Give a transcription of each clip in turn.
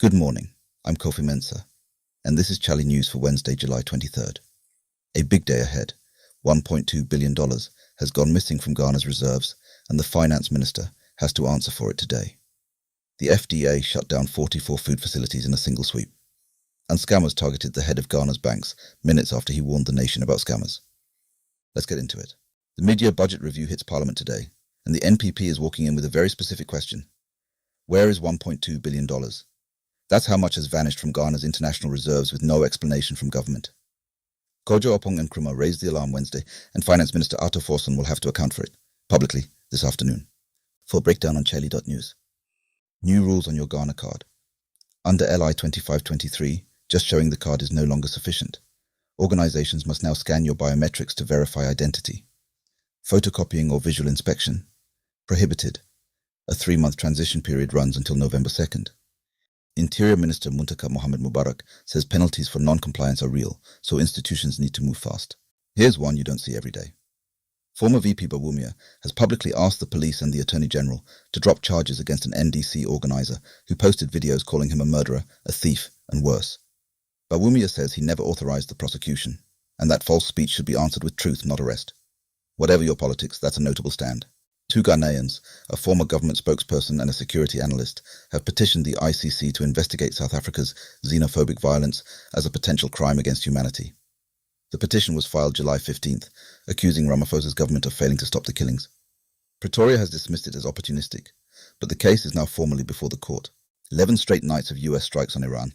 Good morning, I'm Kofi Mensah, and this is Chale News for Wednesday, July 23rd. A big day ahead. $1.2 billion has gone missing from Ghana's reserves, and the finance minister has to answer for it today. The FDA shut down 44 food facilities in a single sweep, and scammers targeted the head of Ghana's banks minutes after he warned the nation about scammers. Let's get into it. The mid-year budget review hits Parliament today, and the NPP is walking in with a very specific question. Where is $1.2 billion? That's how much has vanished from Ghana's international reserves with no explanation from government. Kojo Oppong Nkrumah raised the alarm Wednesday, and Finance Minister Ato Forson will have to account for it, publicly, this afternoon. For a breakdown on Chale.news. New rules on your Ghana card. Under LI 2523, just showing the card is no longer sufficient. Organizations must now scan your biometrics to verify identity. Photocopying or visual inspection. Prohibited. A 3-month transition period runs until November 2nd. Interior Minister Muntaka Mohamed Mubarak says penalties for non-compliance are real, so institutions need to move fast. Here's one you don't see every day. Former VP Bawumia has publicly asked the police and the Attorney General to drop charges against an NDC organizer who posted videos calling him a murderer, a thief, and worse. Bawumia says he never authorized the prosecution, and that false speech should be answered with truth, not arrest. Whatever your politics, that's a notable stand. 2 Ghanaians, a former government spokesperson and a security analyst, have petitioned the ICC to investigate South Africa's xenophobic violence as a potential crime against humanity. The petition was filed July 15th, accusing Ramaphosa's government of failing to stop the killings. Pretoria has dismissed it as opportunistic, but the case is now formally before the court. 11 straight nights of US strikes on Iran.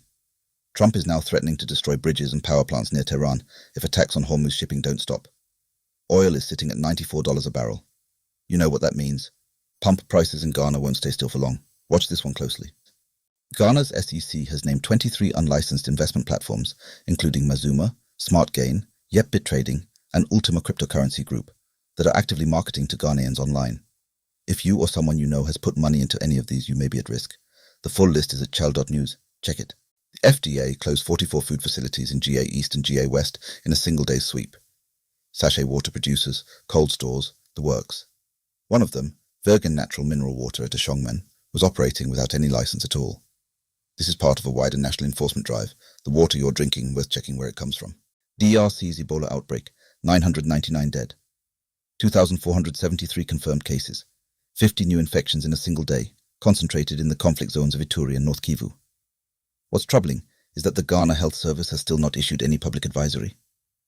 Trump is now threatening to destroy bridges and power plants near Tehran if attacks on Hormuz shipping don't stop. Oil is sitting at $94 a barrel. You know what that means. Pump prices in Ghana won't stay still for long. Watch this one closely. Ghana's SEC has named 23 unlicensed investment platforms, including Mazuma, SmartGain, Yepbit Trading, and Ultima Cryptocurrency Group, that are actively marketing to Ghanaians online. If you or someone you know has put money into any of these, you may be at risk. The full list is at Chale.news. Check it. The FDA closed 44 food facilities in GA East and GA West in a single day's sweep. Sachet water producers, cold stores, the works. One of them, Virgin Natural Mineral Water at Ashongmen, was operating without any license at all. This is part of a wider national enforcement drive. The water you're drinking, worth checking where it comes from. DRC's Ebola outbreak, 999 dead. 2,473 confirmed cases. 50 new infections in a single day, concentrated in the conflict zones of Ituri and North Kivu. What's troubling is that the Ghana Health Service has still not issued any public advisory.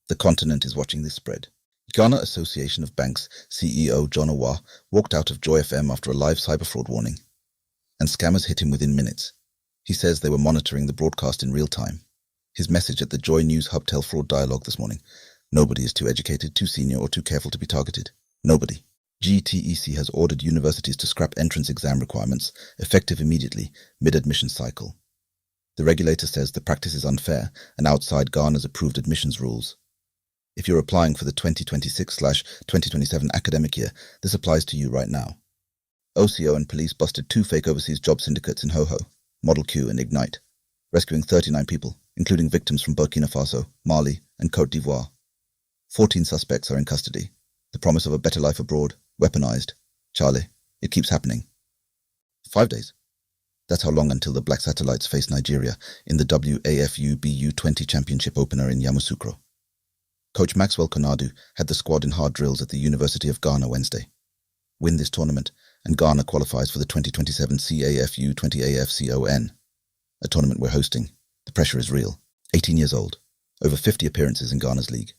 The continent is watching this spread. Ghana Association of Banks CEO John Owa walked out of Joy FM after a live cyber fraud warning, and scammers hit him within minutes. He says they were monitoring the broadcast in real time. His message at the Joy News Hub Tell Fraud Dialogue this morning: nobody is too educated, too senior, or too careful to be targeted. Nobody. GTEC has ordered universities to scrap entrance exam requirements, effective immediately, mid-admission cycle. The regulator says the practice is unfair and outside Ghana's approved admissions rules. If you're applying for the 2026/2027 academic year, this applies to you right now. OCO and police busted 2 fake overseas job syndicates in Ho-Ho, Model Q and Ignite, rescuing 39 people, including victims from Burkina Faso, Mali, and Côte d'Ivoire. 14 suspects are in custody. The promise of a better life abroad, weaponized. Chale, it keeps happening. 5 days. That's how long until the Black Satellites face Nigeria in the WAFU BU20 Championship opener in Yamoussoukro. Coach Maxwell Konadu had the squad in hard drills at the University of Ghana Wednesday. Win this tournament, and Ghana qualifies for the 2027 CAFU 20AFCON, a tournament we're hosting. The pressure is real. 18 years old, over 50 appearances in Ghana's league.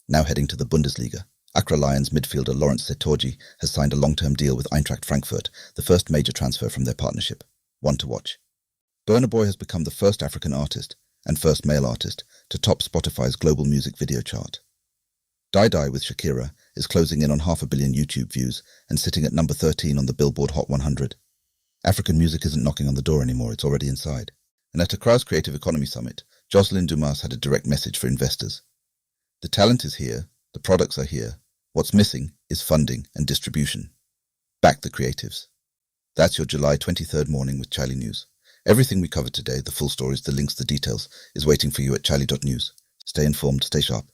Now heading to the Bundesliga, Accra Lions midfielder Lawrence Setorji has signed a long-term deal with Eintracht Frankfurt, the first major transfer from their partnership. One to watch. Burna Boy has become the first African artist and first male artist to top Spotify's global music video chart. Die Die with Shakira is closing in on 500 million YouTube views and sitting at number 13 on the Billboard Hot 100. African music isn't knocking on the door anymore, it's already inside. And at Accra's Creative Economy Summit, Jocelyn Dumas had a direct message for investors. The talent is here, the products are here. What's missing is funding and distribution. Back the creatives. That's your July 23rd morning with Chale News. Everything we covered today, the full stories, the links, the details, is waiting for you at Chale.news. Stay informed, stay sharp.